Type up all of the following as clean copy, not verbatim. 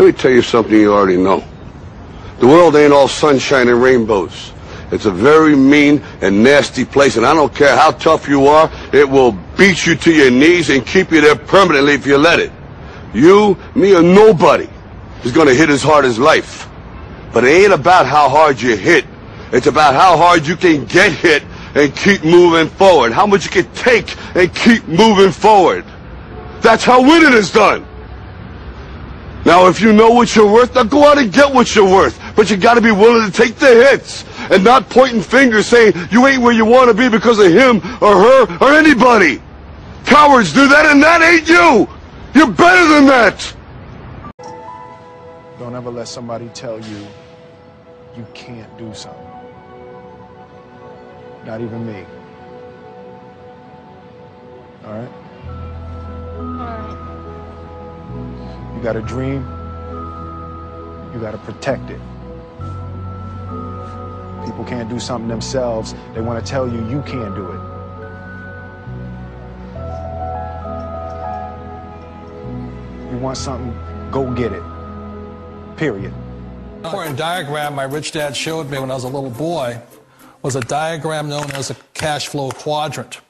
Let me tell you something you already know. The world ain't all sunshine and rainbows. It's a very mean and nasty place, and I don't care how tough you are, it will beat you to your knees and keep you there permanently if you let it. You, me, or nobody is going to hit as hard as life. But it ain't about how hard you hit. It's about how hard you can get hit and keep moving forward. How much you can take and keep moving forward. That's how winning is done. Now, if you know what you're worth, now go out and get what you're worth. But you got to be willing to take the hits and not pointing fingers saying you ain't where you want to be because of him or her or anybody. Cowards do that, and that ain't you. You're better than that. Don't ever let somebody tell you you can't do something. Not even me. All right? You got a dream, you got to protect it. People can't do something themselves. They want to tell you you can't do it. You want something, go get it. Period. The important diagram my rich dad showed me when I was a little boy was a diagram known as a cash flow quadrant.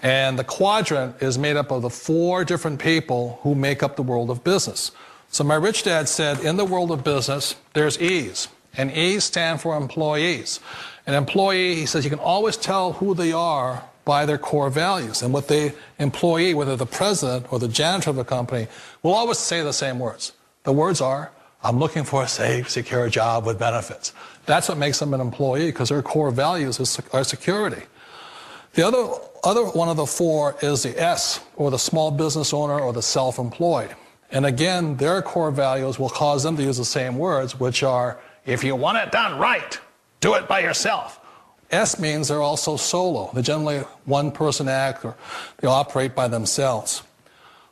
And the quadrant is made up of the 4 different people who make up the world of business. So my rich dad said, in the world of business, there's E's. And E's stand for employees. An employee, he says, you can always tell who they are by their core values. And what the employee, whether the president or the janitor of the company, will always say the same words. The words are, I'm looking for a safe, secure job with benefits. That's what makes them an employee, because their core values are security. The other one of the 4 is the S, or the small business owner or the self-employed. And again, their core values will cause them to use the same words, which are, if you want it done right, do it by yourself. S means they're also solo. They're generally one-person act, or they operate by themselves.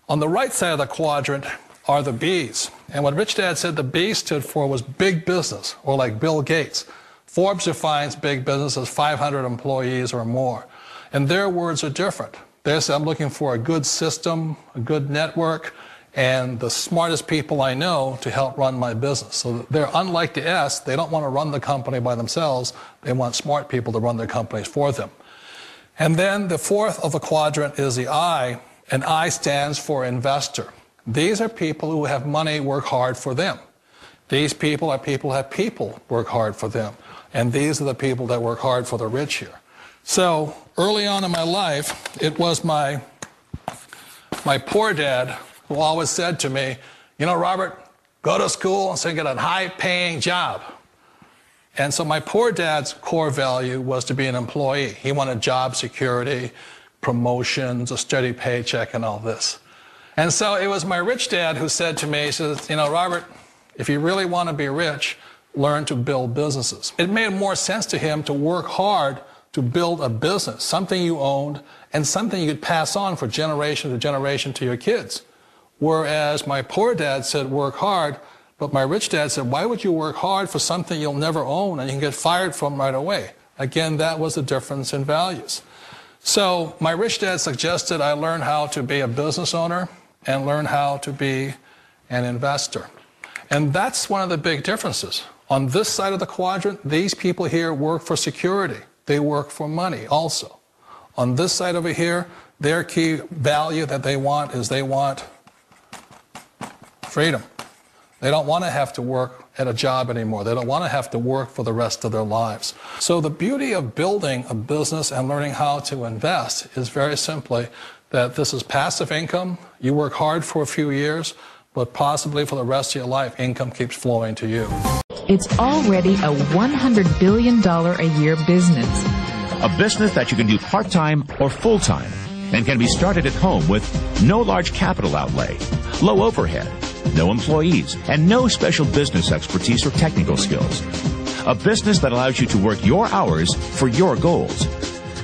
On the right side of the quadrant are the B's. And what Rich Dad said the B stood for was big business, or like Bill Gates. Forbes defines big business as 500 employees or more. And their words are different. They say, I'm looking for a good system, a good network, and the smartest people I know to help run my business. So they're unlike the S. They don't want to run the company by themselves. They want smart people to run their companies for them. And then the 4th of the quadrant is the I, and I stands for investor. These are people who have money work hard for them. These people are people who have people work hard for them. And these are the people that work hard for the rich here. So early on in my life, it was my poor dad who always said to me, you know, Robert, go to school and so get a high-paying job. And so my poor dad's core value was to be an employee. He wanted job security, promotions, a steady paycheck, and all this. And so it was my rich dad who said to me, he says, you know, Robert, if you really want to be rich, learn to build businesses. It made more sense to him to work hard to build a business, something you owned and something you could pass on for generation to generation to your kids. Whereas my poor dad said work hard, but my rich dad said, why would you work hard for something you'll never own and you can get fired from right away? Again, that was the difference in values. So my rich dad suggested I learn how to be a business owner and learn how to be an investor. And that's one of the big differences. On this side of the quadrant, these people here work for security. They work for money also. On this side over here, their key value that they want is they want freedom. They don't want to have to work at a job anymore. They don't want to have to work for the rest of their lives. So the beauty of building a business and learning how to invest is very simply that this is passive income. You work hard for a few years, but possibly for the rest of your life, income keeps flowing to you. It's already a $100 billion a year business. A business that you can do part-time or full-time and can be started at home with no large capital outlay, low overhead, no employees, and no special business expertise or technical skills. A business that allows you to work your hours for your goals.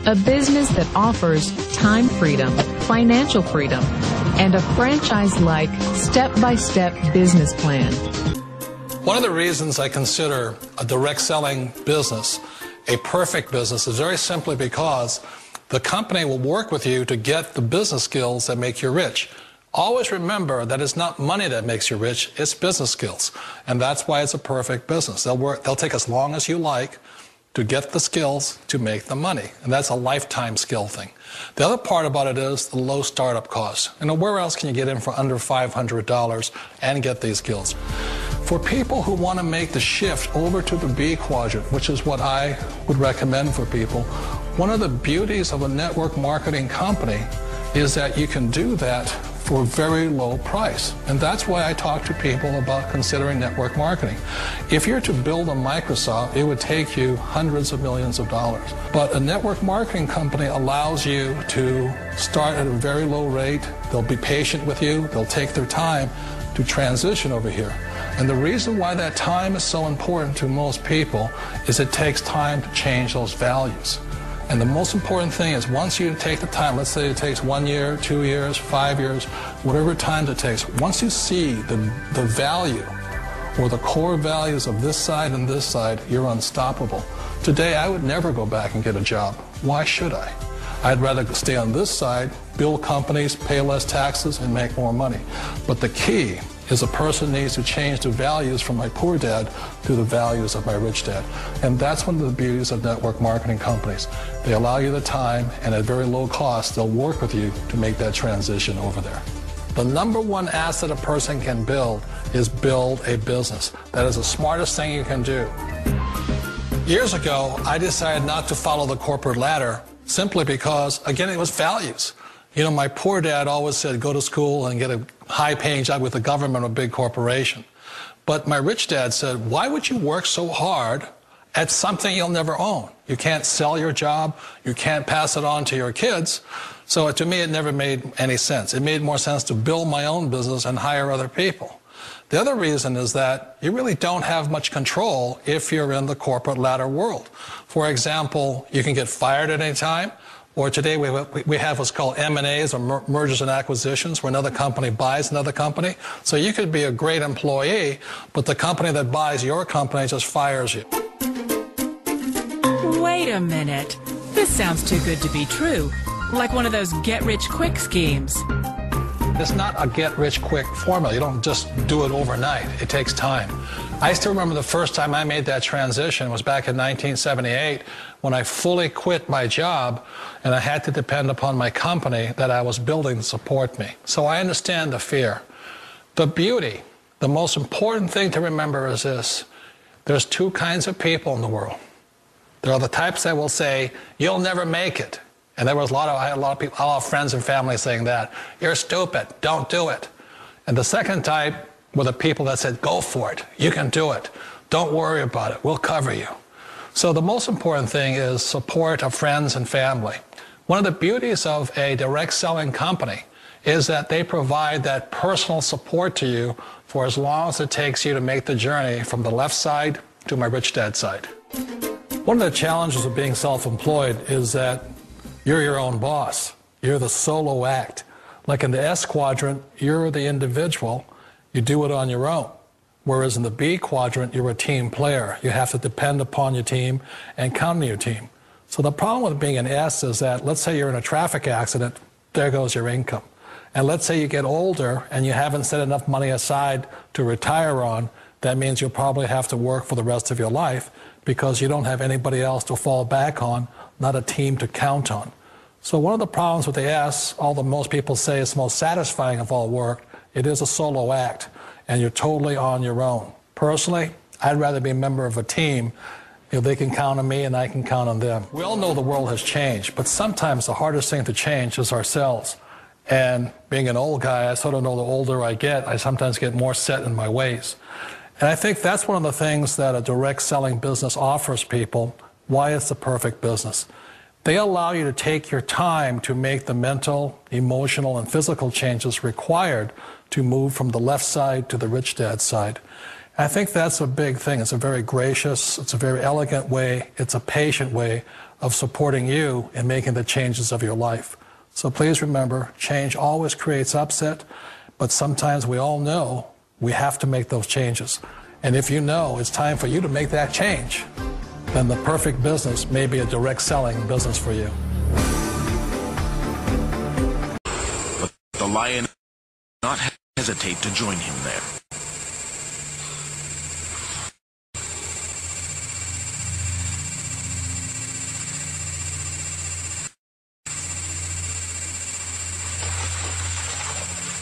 A business that offers time freedom, financial freedom, and a franchise-like, step-by-step business plan. One of the reasons I consider a direct selling business a perfect business is very simply because the company will work with you to get the business skills that make you rich. Always remember that it's not money that makes you rich, it's business skills. And that's why it's a perfect business. They'll take as long as you like to get the skills to make the money. And that's a lifetime skill thing. The other part about it is the low startup cost. Where else can you get in for under $500 and get these skills? For people who want to make the shift over to the B quadrant, which is what I would recommend for people, one of the beauties of a network marketing company is that you can do that for a very low price. And that's why I talk to people about considering network marketing. If you're to build a Microsoft, it would take you hundreds of millions of dollars. But a network marketing company allows you to start at a very low rate. They'll be patient with you. They'll take their time to transition over here. And the reason why that time is so important to most people is it takes time to change those values. And the most important thing is once you take the time, let's say it takes 1 year, 2 years, 5 years, whatever time it takes, once you see the value or the core values of this side and this side, you're unstoppable. Today, I would never go back and get a job. Why should I? I'd rather stay on this side, build companies, pay less taxes, and make more money. But the key is a person needs to change the values from my poor dad to the values of my rich dad. And that's one of the beauties of network marketing companies. They allow you the time, and at very low cost, they'll work with you to make that transition over there. The number one asset a person can build is build a business. That is the smartest thing you can do. Years ago, I decided not to follow the corporate ladder simply because, again, it was values. My poor dad always said, go to school and get a high-paying job with the government or a big corporation. But my rich dad said, why would you work so hard at something you'll never own? You can't sell your job. You can't pass it on to your kids. So to me, it never made any sense. It made more sense to build my own business and hire other people. The other reason is that you really don't have much control if you're in the corporate ladder world. For example, you can get fired at any time. Or today we have what's called M&As, or mergers and acquisitions, where another company buys another company. So you could be a great employee, but the company that buys your company just fires you. Wait a minute. This sounds too good to be true. Like one of those get-rich-quick schemes. It's not a get-rich-quick formula. You don't just do it overnight. It takes time. I still remember the first time I made that transition was back in 1978 when I fully quit my job and I had to depend upon my company that I was building to support me. So I understand the fear. The beauty, the most important thing to remember is this. There's two kinds of people in the world. There are the types that will say, you'll never make it. And I had a lot of people, a lot of friends and family saying that. You're stupid, don't do it. And the second type were the people that said, go for it, you can do it. Don't worry about it, we'll cover you. So the most important thing is support of friends and family. One of the beauties of a direct selling company is that they provide that personal support to you for as long as it takes you to make the journey from the left side to my rich dad side. One of the challenges of being self-employed is that you're your own boss. You're the solo act. Like in the S quadrant, you're the individual. You do it on your own. Whereas in the B quadrant, you're a team player. You have to depend upon your team and count on your team. So the problem with being an S is that, let's say you're in a traffic accident, there goes your income. And let's say you get older and you haven't set enough money aside to retire on, that means you'll probably have to work for the rest of your life because you don't have anybody else to fall back on, not a team to count on. So one of the problems with the S, although most people say it's the most satisfying of all work, it is a solo act, and you're totally on your own. Personally, I'd rather be a member of a team. They can count on me and I can count on them. We all know the world has changed, but sometimes the hardest thing to change is ourselves. And being an old guy, I sort of know the older I get, I sometimes get more set in my ways. And I think that's one of the things that a direct selling business offers people, why it's the perfect business. They allow you to take your time to make the mental, emotional, and physical changes required to move from the left side to the rich dad side. And I think that's a big thing. It's a very gracious, it's a very elegant way, it's a patient way of supporting you in making the changes of your life. So please remember, change always creates upset, but sometimes we all know we have to make those changes. And if you know it's time for you to make that change, then the perfect business may be a direct selling business for you. The lion not hesitate to join him there.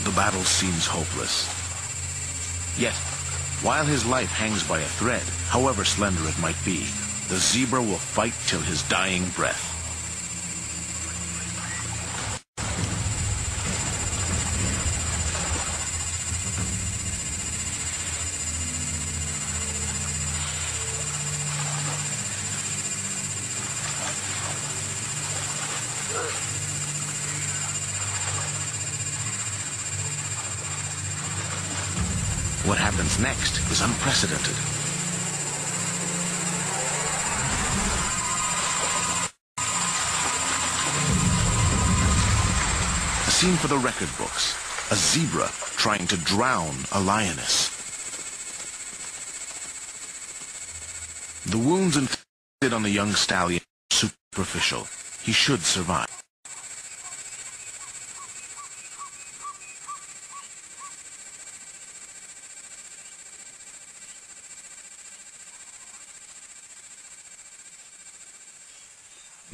The battle seems hopeless. Yet, while his life hangs by a thread, however slender it might be, the zebra will fight till his dying breath. What happens next is unprecedented. A scene for the record books. A zebra trying to drown a lioness. The wounds inflicted on the young stallion are superficial. He should survive.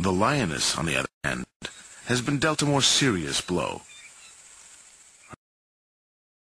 The lioness, on the other hand, has been dealt a more serious blow.